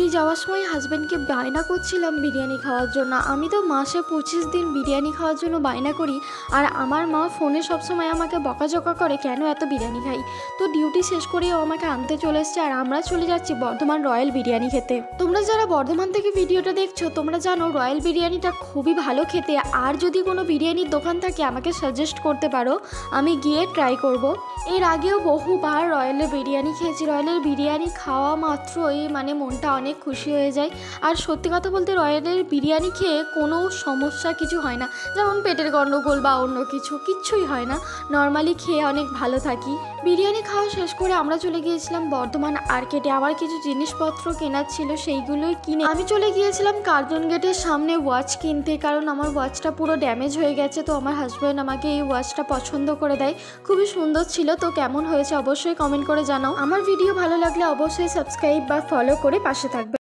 Duty যাওয়ার সময় হাজব্যান্ডকে বায়না করছিলাম বিরিয়ানি খাওয়ার জন্য। আমি তো মাসে 25 দিন বিরিয়ানি খাওয়ার জন্য বায়না করি, আর আমার মা ফোনে সবসময় আমাকে বকাঝকা করে কেন এত বিরিয়ানি খাই। তো ডিউটি শেষ করেও আমাকে আনতে চলে এসছে, আর আমরা চলে যাচ্ছি বর্ধমান রয়্যাল বিরিয়ানি খেতে। তোমরা যারা বর্ধমান থেকে ভিডিওটা দেখছো তোমরা জানো রয়্যাল বিরিয়ানিটা খুবই ভালো খেতে। আর যদি কোনো বিরিয়ানির দোকান থাকে আমাকে সাজেস্ট করতে পারো, আমি গিয়ে ট্রাই করব। এর আগেও বহুবার রয়্যালের বিরিয়ানি খেয়েছি। রয়্যালের বিরিয়ানি খাওয়া মাত্রই মানে মনটা অনেক খুশি হয়ে যায়। আর সত্যি কথা বলতে রয়্যালের বিরিয়ানি খেয়ে কোনো সমস্যা কিছু হয় না, যেমন পেটের গণ্ডগোল বা অন্য কিচ্ছুই হয় না। নর্মালি খেয়ে অনেক ভালো থাকি। বিরিয়ানি খাওয়া শেষ করে আমরা চলে গিয়েছিলাম বর্ধমান আর্কেডে। আমার কিছু জিনিসপত্র কেনার ছিল, সেইগুলোই কিনে আমি চলে গিয়েছিলাম কার্জন গেটের সামনে ওয়াচ কিনতে, কারণ আমার ওয়াচটা পুরো ড্যামেজ হয়ে গেছে। তো আমার হাজব্যান্ড আমাকে এই ওয়াচটা পছন্দ করে দেয়, খুবই সুন্দর ছিল। তো কেমন হয়েছে অবশ্যই কমেন্ট করে জানাও। আমার ভিডিও ভালো লাগলে অবশ্যই সাবস্ক্রাইব বা ফলো করে পাশে থাকবে।